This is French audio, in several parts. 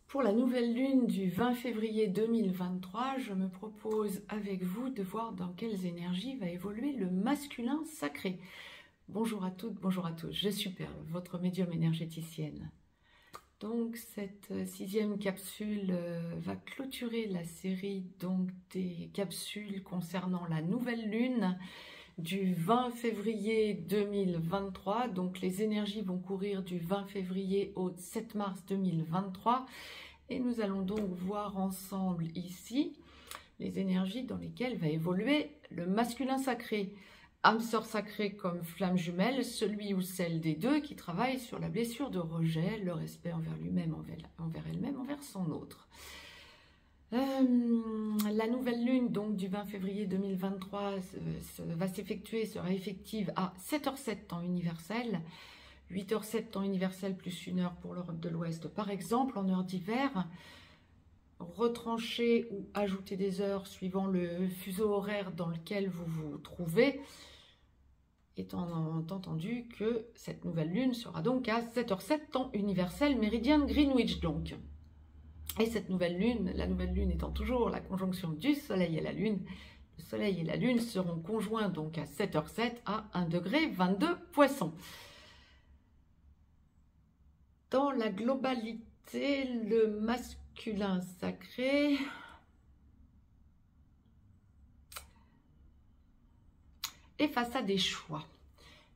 Pour la nouvelle lune du 20 février 2023, je me propose avec vous de voir dans quelles énergies va évoluer le masculin sacré. Bonjour à toutes, bonjour à tous, je suis Perle, votre médium énergéticienne. Donc cette sixième capsule va clôturer la série des capsules concernant la nouvelle lune du 20 février 2023. Donc les énergies vont courir du 20 février au 7 mars 2023. Et nous allons donc voir ensemble ici les énergies dans lesquelles va évoluer le masculin sacré. Âme sœur sacrée comme flamme jumelle, celui ou celle des deux qui travaille sur la blessure de rejet, le respect envers lui-même, envers elle-même, envers son autre. La nouvelle lune donc du 20 février 2023 va s'effectuer, sera effective à 7h07 temps universel, 8h07 temps universel plus 1 heure pour l'Europe de l'Ouest par exemple, en heure d'hiver. Retrancher ou ajouter des heures suivant le fuseau horaire dans lequel vous vous trouvez, étant entendu que cette nouvelle lune sera donc à 7h07 temps universel méridien de Greenwich donc. Et cette nouvelle lune, la nouvelle lune étant toujours la conjonction du soleil et la lune, le soleil et la lune seront conjoints donc à 7h07 à 1°22 Poisson. Dans la globalité, le masculin sacré est face à des choix.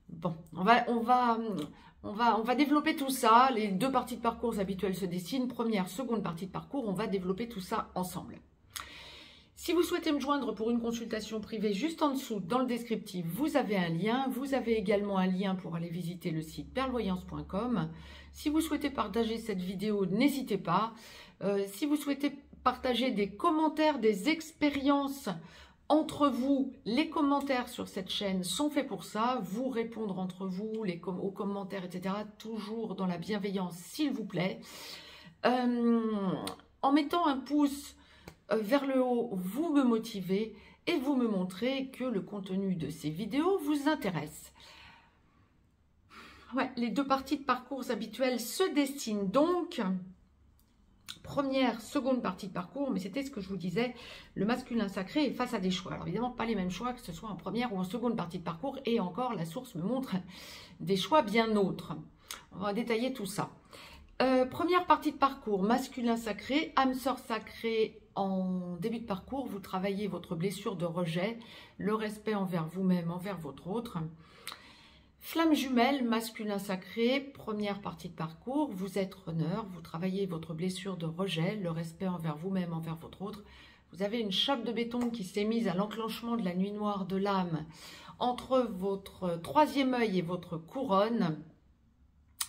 Bon, on va développer tout ça. Les deux parties de parcours habituelles se dessinent. Première, seconde partie de parcours, on va développer tout ça ensemble. Si vous souhaitez me joindre pour une consultation privée, juste en dessous, dans le descriptif, vous avez un lien. Vous avez également un lien pour aller visiter le site perlevoyance.com. Si vous souhaitez partager cette vidéo, n'hésitez pas. Si vous souhaitez partager des commentaires, des expériences entre vous, les commentaires sur cette chaîne sont faits pour ça. Vous répondre entre vous, aux commentaires, etc. Toujours dans la bienveillance, s'il vous plaît. En mettant un pouce vers le haut, vous me motivez et vous me montrez que le contenu de ces vidéos vous intéresse. Ouais, les deux parties de parcours habituels se dessinent donc. Première, seconde partie de parcours, mais c'était ce que je vous disais, le masculin sacré est face à des choix. Alors évidemment, pas les mêmes choix que ce soit en première ou en seconde partie de parcours, et encore, la source me montre des choix bien autres. On va détailler tout ça. Première partie de parcours, masculin sacré, âme sœur sacrée. En début de parcours, vous travaillez votre blessure de rejet, le respect envers vous-même, envers votre autre. Flamme jumelle, masculin sacré, première partie de parcours, vous êtes runner, vous travaillez votre blessure de rejet, le respect envers vous-même, envers votre autre. Vous avez une chape de béton qui s'est mise à l'enclenchement de la nuit noire de l'âme entre votre troisième œil et votre couronne.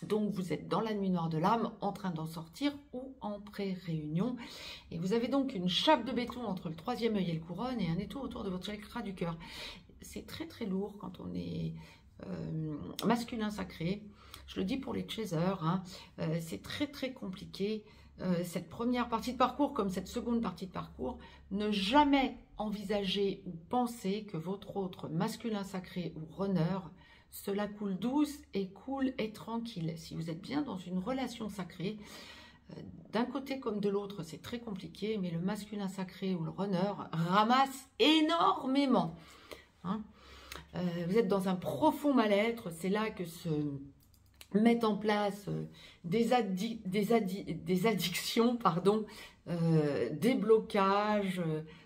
Donc vous êtes dans la nuit noire de l'âme, en train d'en sortir ou en pré-réunion. Et vous avez donc une chape de béton entre le troisième œil et le couronne et un étau autour de votre chakra du cœur. C'est très très lourd quand on est masculin sacré. Je le dis pour les chasers, hein, c'est très très compliqué. Cette première partie de parcours comme cette seconde partie de parcours, ne jamais envisager ou penser que votre autre masculin sacré ou runner, cela coule douce et cool et tranquille. Si vous êtes bien dans une relation sacrée, d'un côté comme de l'autre, c'est très compliqué, mais le masculin sacré ou le runner ramasse énormément. Hein. Vous êtes dans un profond mal-être, c'est là que se mettent en place des addictions, pardon, des blocages,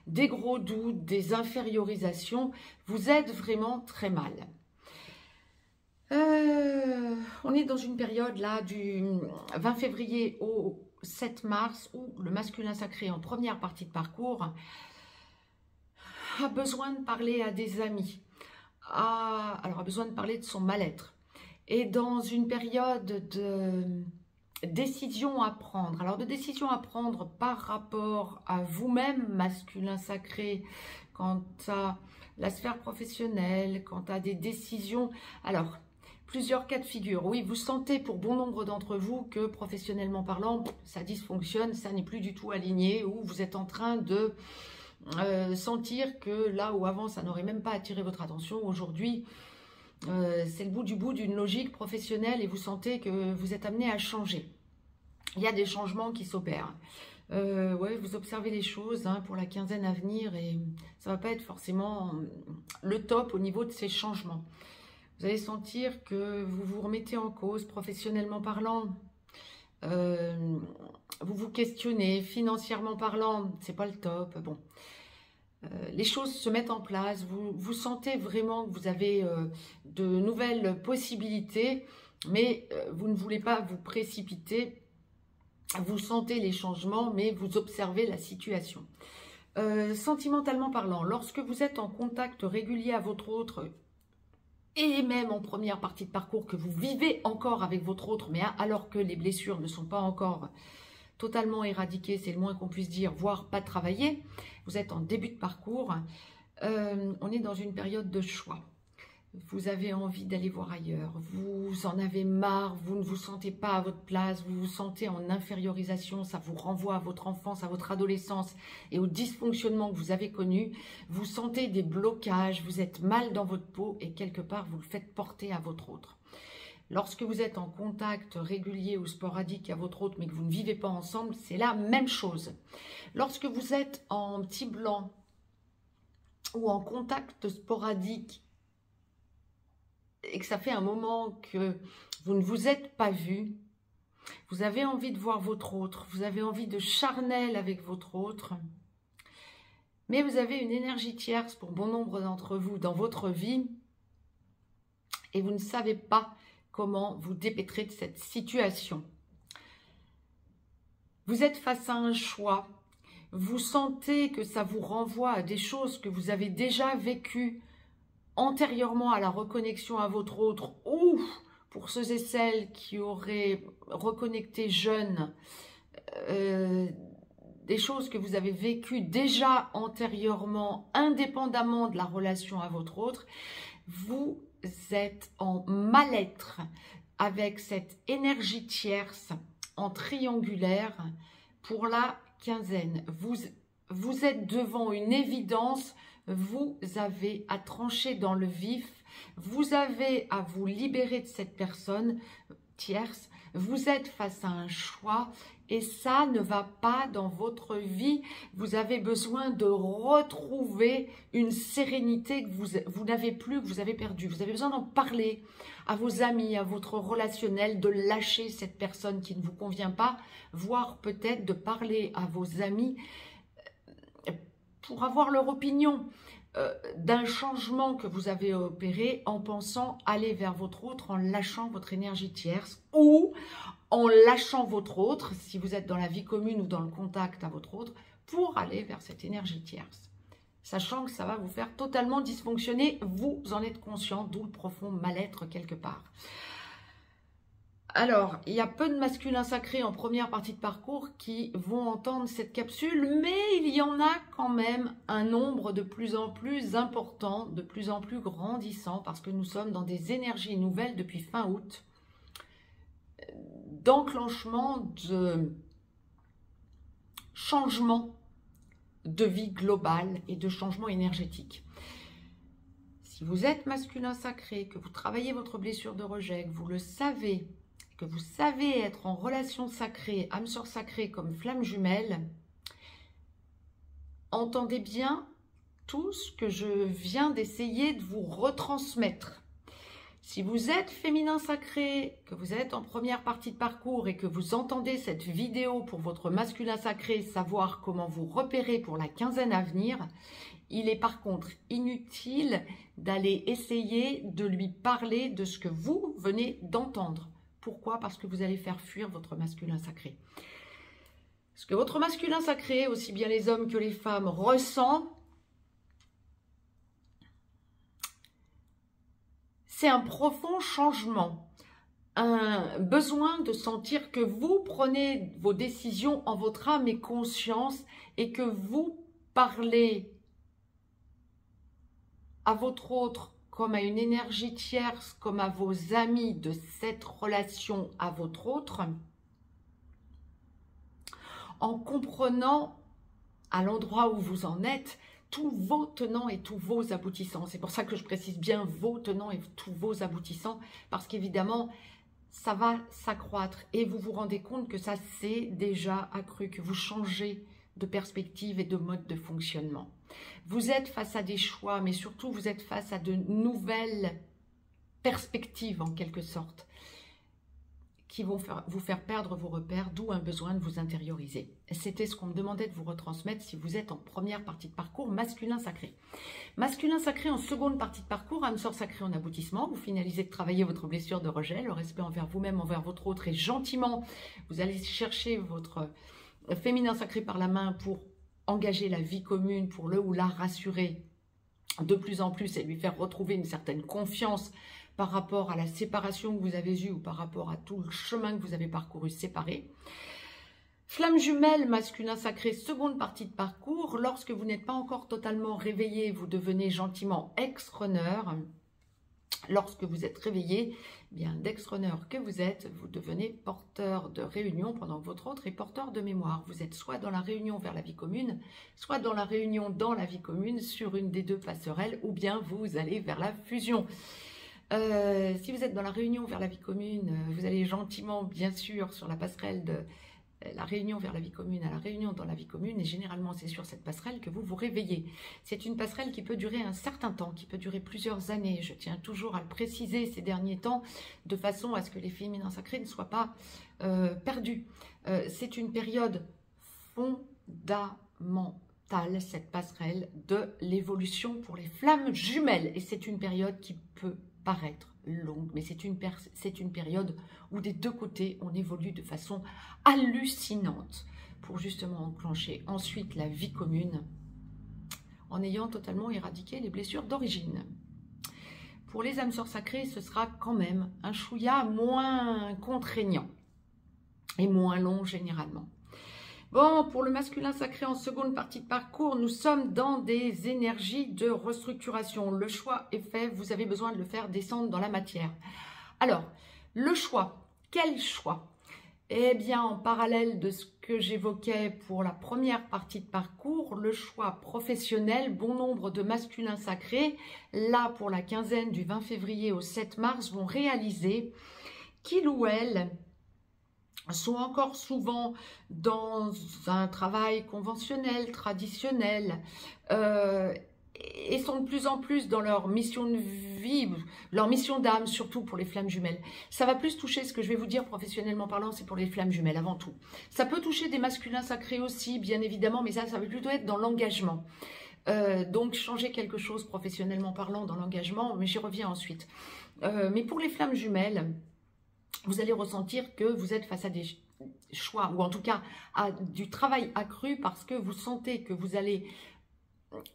des gros doutes, des infériorisations. Vous êtes vraiment très mal. On est dans une période là du 20 février au 7 mars où le masculin sacré en première partie de parcours a besoin de parler à des amis, a besoin de parler de son mal-être, et dans une période de décision à prendre. Alors de décision à prendre par rapport à vous-même, masculin sacré, quant à la sphère professionnelle, quant à des décisions. Alors, plusieurs cas de figure. Oui, vous sentez pour bon nombre d'entre vous que professionnellement parlant, ça dysfonctionne, ça n'est plus du tout aligné, ou vous êtes en train de sentir que là où avant ça n'aurait même pas attiré votre attention, aujourd'hui c'est le bout du bout d'une logique professionnelle et vous sentez que vous êtes amené à changer. il y a des changements qui s'opèrent. Ouais, vous observez les choses hein, pour la quinzaine à venir et ça va pas être forcément le top au niveau de ces changements. Vous allez sentir que vous vous remettez en cause professionnellement parlant. Vous vous questionnez, financièrement parlant, c'est pas le top. Bon, les choses se mettent en place. Vous sentez vraiment que vous avez de nouvelles possibilités, mais vous ne voulez pas vous précipiter. Vous sentez les changements, mais vous observez la situation. Sentimentalement parlant, lorsque vous êtes en contact régulier à votre autre, et même en première partie de parcours, que vous vivez encore avec votre autre, mais alors que les blessures ne sont pas encore totalement éradiquées, c'est le moins qu'on puisse dire, voire pas travaillées, vous êtes en début de parcours, on est dans une période de choix. Vous avez envie d'aller voir ailleurs, vous en avez marre, vous ne vous sentez pas à votre place, vous vous sentez en infériorisation, ça vous renvoie à votre enfance, à votre adolescence et au dysfonctionnement que vous avez connu. Vous sentez des blocages, vous êtes mal dans votre peau et quelque part vous le faites porter à votre autre. Lorsque vous êtes en contact régulier ou sporadique à votre autre mais que vous ne vivez pas ensemble, c'est la même chose. Lorsque vous êtes en petit blanc ou en contact sporadique et que ça fait un moment que vous ne vous êtes pas vu, vous avez envie de voir votre autre, vous avez envie de charnel avec votre autre, mais vous avez une énergie tierce pour bon nombre d'entre vous dans votre vie et vous ne savez pas comment vous dépêtrer de cette situation. Vous êtes face à un choix, vous sentez que ça vous renvoie à des choses que vous avez déjà vécues antérieurement à la reconnexion à votre autre, ou pour ceux et celles qui auraient reconnecté jeunes, des choses que vous avez vécues déjà antérieurement, indépendamment de la relation à votre autre, vous êtes en mal-être avec cette énergie tierce en triangulaire pour la quinzaine. Vous êtes devant une évidence. Vous avez à trancher dans le vif, vous avez à vous libérer de cette personne tierce, vous êtes face à un choix et ça ne va pas dans votre vie. Vous avez besoin de retrouver une sérénité que vous n'avez plus, que vous avez perdue. Vous avez besoin d'en parler à vos amis, à votre relationnel, de lâcher cette personne qui ne vous convient pas, voire peut-être de parler à vos amis pour avoir leur opinion d'un changement que vous avez opéré en pensant aller vers votre autre, en lâchant votre énergie tierce ou en lâchant votre autre, si vous êtes dans la vie commune ou dans le contact à votre autre, pour aller vers cette énergie tierce. Sachant que ça va vous faire totalement dysfonctionner, vous en êtes conscient, d'où le profond mal-être quelque part. Alors, il y a peu de masculins sacrés en première partie de parcours qui vont entendre cette capsule, mais il y en a quand même un nombre de plus en plus important, de plus en plus grandissant, parce que nous sommes dans des énergies nouvelles depuis fin août, d'enclenchement de changement de vie globale et de changement énergétique. Si vous êtes masculin sacré, que vous travaillez votre blessure de rejet, que vous le savez, que vous savez être en relation sacrée, âme sœur sacrée comme flamme jumelle, entendez bien tout ce que je viens d'essayer de vous retransmettre. Si vous êtes féminin sacré, que vous êtes en première partie de parcours et que vous entendez cette vidéo pour votre masculin sacré, savoir comment vous repérer pour la quinzaine à venir, il est par contre inutile d'aller essayer de lui parler de ce que vous venez d'entendre. Pourquoi? Parce que vous allez faire fuir votre masculin sacré. Ce que votre masculin sacré, aussi bien les hommes que les femmes, ressent, c'est un profond changement, un besoin de sentir que vous prenez vos décisions en votre âme et conscience et que vous parlez à votre autre comme à une énergie tierce, comme à vos amis de cette relation à votre autre, en comprenant à l'endroit où vous en êtes tous vos tenants et tous vos aboutissants. C'est pour ça que je précise bien vos tenants et tous vos aboutissants, parce qu'évidemment, ça va s'accroître et vous vous rendez compte que ça s'est déjà accru, que vous changez de perspective et de mode de fonctionnement. Vous êtes face à des choix, mais surtout vous êtes face à de nouvelles perspectives en quelque sorte, qui vont vous faire perdre vos repères, d'où un besoin de vous intérioriser. C'était ce qu'on me demandait de vous retransmettre si vous êtes en première partie de parcours masculin sacré. Masculin sacré en seconde partie de parcours, âme sœur sacrée en aboutissement. Vous finalisez de travailler votre blessure de rejet, le respect envers vous-même, envers votre autre, et gentiment, vous allez chercher votre féminin sacré par la main pour engager la vie commune, pour le ou la rassurer de plus en plus et lui faire retrouver une certaine confiance par rapport à la séparation que vous avez eue ou par rapport à tout le chemin que vous avez parcouru séparé. Flamme jumelle, masculin sacré, seconde partie de parcours. Lorsque vous n'êtes pas encore totalement réveillé, vous devenez gentiment ex-runner. Lorsque vous êtes réveillé, bien d'ex-runner que vous êtes, vous devenez porteur de réunion pendant que votre autre est porteur de mémoire. Vous êtes soit dans la réunion vers la vie commune, soit dans la réunion dans la vie commune sur une des deux passerelles, ou bien vous allez vers la fusion. Si vous êtes dans la réunion vers la vie commune, vous allez gentiment, bien sûr, sur la passerelle de la réunion vers la vie commune à la réunion dans la vie commune, et généralement c'est sur cette passerelle que vous vous réveillez. C'est une passerelle qui peut durer un certain temps, qui peut durer plusieurs années. Je tiens toujours à le préciser ces derniers temps, de façon à ce que les féminins sacrés ne soient pas perdus. C'est une période fondamentale, cette passerelle de l'évolution pour les flammes jumelles, et c'est une période qui peut paraître longue, mais c'est une période où des deux côtés on évolue de façon hallucinante pour justement enclencher ensuite la vie commune en ayant totalement éradiqué les blessures d'origine. Pour les âmes sœurs sacrées, ce sera quand même un chouïa moins contraignant et moins long généralement. Bon, pour le masculin sacré en seconde partie de parcours, nous sommes dans des énergies de restructuration. Le choix est fait, vous avez besoin de le faire descendre dans la matière. Alors, le choix, quel choix? Eh bien, en parallèle de ce que j'évoquais pour la première partie de parcours, le choix professionnel, bon nombre de masculins sacrés, là pour la quinzaine du 20 février au 7 mars, vont réaliser qu'ils ou elles sont encore souvent dans un travail conventionnel, traditionnel, et sont de plus en plus dans leur mission de vie, leur mission d'âme, surtout pour les flammes jumelles. Ça va plus toucher, ce que je vais vous dire professionnellement parlant, c'est pour les flammes jumelles avant tout. Ça peut toucher des masculins sacrés aussi, bien évidemment, mais ça va plutôt être dans l'engagement. Donc changer quelque chose professionnellement parlant dans l'engagement, mais j'y reviens ensuite. Mais pour les flammes jumelles, vous allez ressentir que vous êtes face à des choix, ou en tout cas à du travail accru, parce que vous sentez que vous allez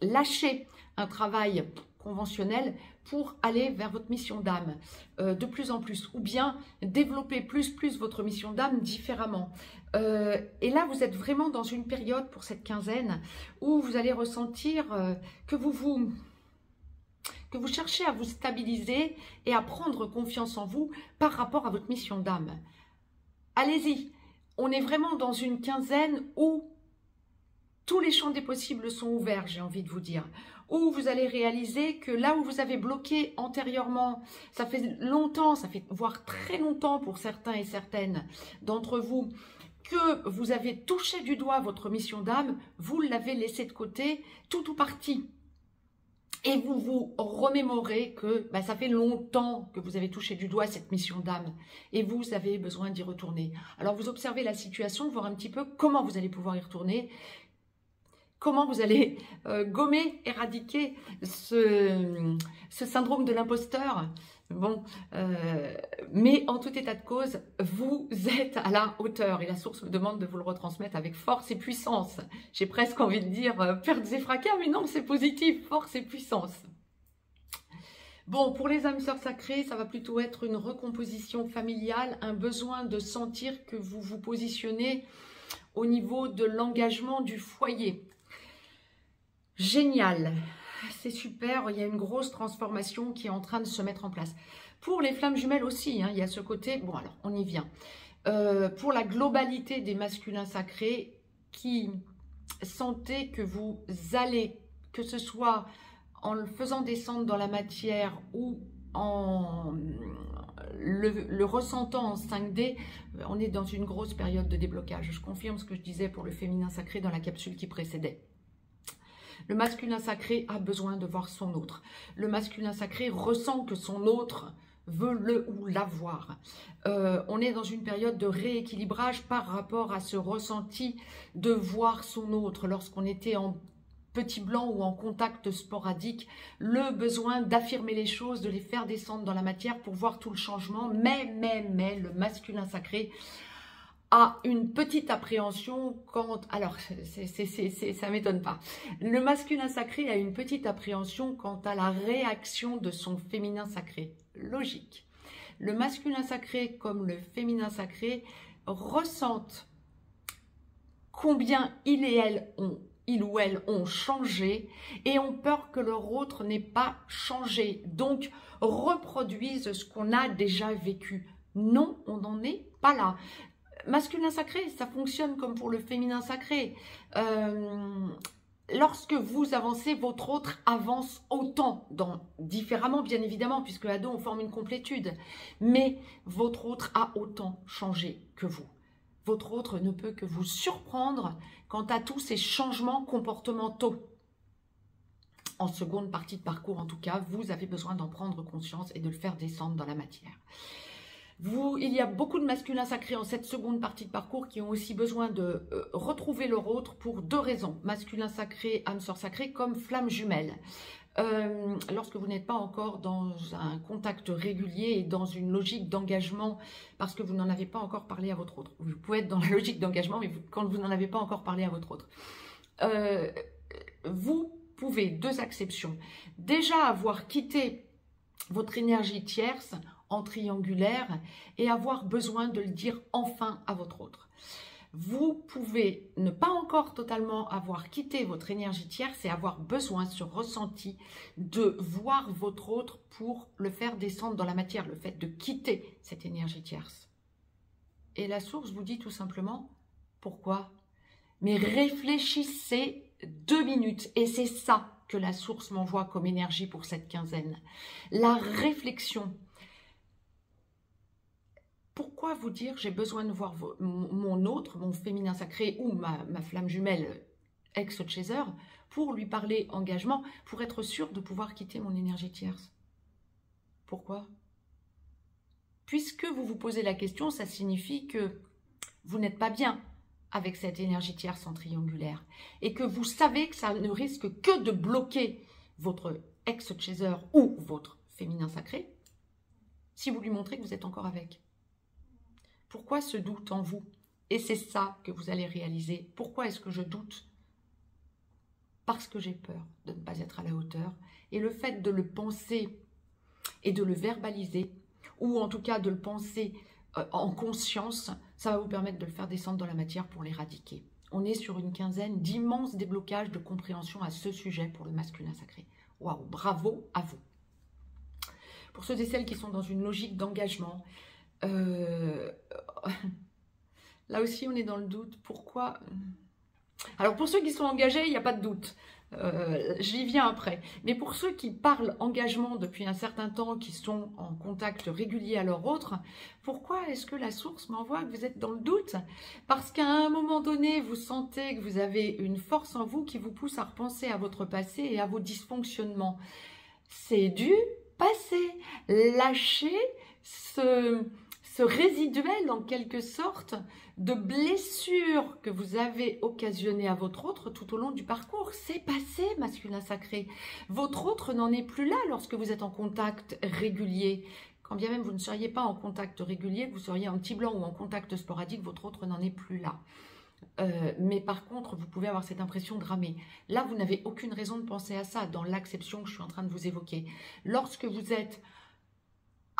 lâcher un travail conventionnel pour aller vers votre mission d'âme de plus en plus, ou bien développer plus votre mission d'âme différemment. Et là, vous êtes vraiment dans une période pour cette quinzaine où vous allez ressentir que vous cherchez à vous stabiliser et à prendre confiance en vous par rapport à votre mission d'âme. Allez-y, on est vraiment dans une quinzaine où tous les champs des possibles sont ouverts, j'ai envie de vous dire. Où vous allez réaliser que là où vous avez bloqué antérieurement, ça fait longtemps, ça fait voire très longtemps pour certains et certaines d'entre vous, que vous avez touché du doigt votre mission d'âme, vous l'avez laissé de côté, tout ou partie. Et vous vous remémorez que ça fait longtemps que vous avez touché du doigt cette mission d'âme et vous avez besoin d'y retourner. Alors vous observez la situation, voir un petit peu comment vous allez pouvoir y retourner, comment vous allez gommer, éradiquer ce syndrome de l'imposteur. Bon, mais en tout état de cause, vous êtes à la hauteur et la source vous demande de vous le retransmettre avec force et puissance. J'ai presque envie de dire pertes et fracas, mais non, c'est positif, force et puissance. Bon, pour les âmes sœurs sacrées, ça va plutôt être une recomposition familiale, un besoin de sentir que vous vous positionnez au niveau de l'engagement du foyer. Génial! C'est super, il y a une grosse transformation qui est en train de se mettre en place. Pour les flammes jumelles aussi, il y a ce côté, bon alors on y vient. Pour la globalité des masculins sacrés qui sentez que vous allez, que ce soit en le faisant descendre dans la matière ou en le ressentant en 5D, on est dans une grosse période de déblocage. Je confirme ce que je disais pour le féminin sacré dans la capsule qui précédait. Le masculin sacré a besoin de voir son autre. Le masculin sacré ressent que son autre veut le ou la voir. On est dans une période de rééquilibrage par rapport à ce ressenti de voir son autre. Lorsqu'on était en petit blanc ou en contact sporadique, le besoin d'affirmer les choses, de les faire descendre dans la matière pour voir tout le changement. Mais, le masculin sacré a une petite appréhension quant... Alors, ça m'étonne pas. Le masculin sacré a une petite appréhension quant à la réaction de son féminin sacré. Logique. Le masculin sacré comme le féminin sacré ressentent combien il ou elle ont changé et ont peur que leur autre n'ait pas changé. Donc, reproduisent ce qu'on a déjà vécu. Non, on n'en est pas là. Masculin sacré, ça fonctionne comme pour le féminin sacré. Lorsque vous avancez, votre autre avance autant, différemment bien évidemment, puisque à deux on forme une complétude. Mais votre autre a autant changé que vous. Votre autre ne peut que vous surprendre quant à tous ces changements comportementaux. En seconde partie de parcours, en tout cas, vous avez besoin d'en prendre conscience et de le faire descendre dans la matière. Il y a beaucoup de masculins sacrés en cette seconde partie de parcours qui ont aussi besoin de retrouver leur autre pour deux raisons. Masculin sacré, âme sœur sacrée, comme flamme jumelle. Lorsque vous n'êtes pas encore dans un contact régulier et dans une logique d'engagement, parce que vous n'en avez pas encore parlé à votre autre. Vous pouvez être dans la logique d'engagement, mais quand vous n'en avez pas encore parlé à votre autre. Vous pouvez, deux exceptions, déjà avoir quitté votre énergie tierce en triangulaire et avoir besoin de le dire enfin à votre autre. Vous pouvez ne pas encore totalement avoir quitté votre énergie tierce et avoir besoin, ce ressenti, de voir votre autre pour le faire descendre dans la matière, le fait de quitter cette énergie tierce. Et la source vous dit tout simplement, pourquoi? Mais réfléchissez 2 minutes et c'est ça que la source m'envoie comme énergie pour cette quinzaine. La réflexion. Pourquoi vous dire j'ai besoin de voir mon autre, mon féminin sacré ou ma flamme jumelle ex-chaser pour lui parler engagement, pour être sûr de pouvoir quitter mon énergie tierce? Pourquoi? Puisque vous vous posez la question, ça signifie que vous n'êtes pas bien avec cette énergie tierce en triangulaire et que vous savez que ça ne risque que de bloquer votre ex-chaser ou votre féminin sacré si vous lui montrez que vous êtes encore avec. Pourquoi ce doute en vous? Et c'est ça que vous allez réaliser. Pourquoi est-ce que je doute? Parce que j'ai peur de ne pas être à la hauteur. Et le fait de le penser et de le verbaliser, ou en tout cas de le penser en conscience, ça va vous permettre de le faire descendre dans la matière pour l'éradiquer. On est sur une quinzaine d'immenses déblocages de compréhension à ce sujet pour le masculin sacré. Waouh, bravo à vous. Pour ceux et celles qui sont dans une logique d'engagement, là aussi on est dans le doute. Pourquoi? Alors pour ceux qui sont engagés, il n'y a pas de doute, j'y viens après, mais pour ceux qui parlent engagement depuis un certain temps, qui sont en contact régulier à leur autre, pourquoi est-ce que la source m'envoie que vous êtes dans le doute? Parce qu'à un moment donné vous sentez que vous avez une force en vous qui vous pousse à repenser à votre passé et à vos dysfonctionnements. C'est du passé. Lâchez ce résiduel en quelque sorte de blessures que vous avez occasionnées à votre autre tout au long du parcours. C'est passé, masculin sacré. Votre autre n'en est plus là lorsque vous êtes en contact régulier. Quand bien même vous ne seriez pas en contact régulier, que vous seriez en petit blanc ou en contact sporadique, votre autre n'en est plus là. Mais par contre, vous pouvez avoir cette impression de ramer. Là, vous n'avez aucune raison de penser à ça dans l'acception que je suis en train de vous évoquer. Lorsque vous êtes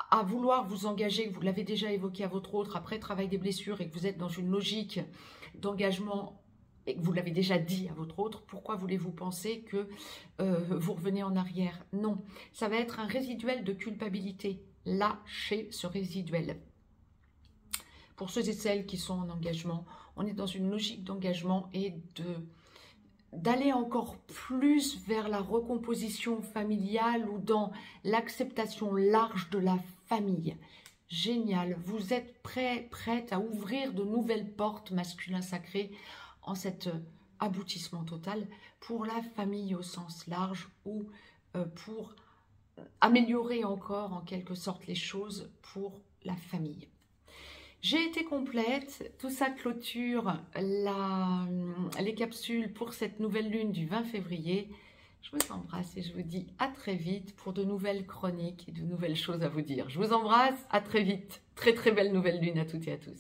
à vouloir vous engager, que vous l'avez déjà évoqué à votre autre, après travail des blessures et que vous êtes dans une logique d'engagement et que vous l'avez déjà dit à votre autre, pourquoi voulez-vous penser que vous revenez en arrière? Non, ça va être un résiduel de culpabilité. Lâchez ce résiduel. Pour ceux et celles qui sont en engagement, on est dans une logique d'engagement et d'aller encore plus vers la recomposition familiale ou dans l'acceptation large de la famille. génial. Vous êtes prête à ouvrir de nouvelles portes masculin sacré en cet aboutissement total pour la famille au sens large ou pour améliorer encore en quelque sorte les choses pour la famille. J'ai été complète, tout ça clôture les capsules pour cette nouvelle lune du 20 février. Je vous embrasse et je vous dis à très vite pour de nouvelles chroniques et de nouvelles choses à vous dire. Je vous embrasse, à très vite. Très très belle nouvelle lune à toutes et à tous.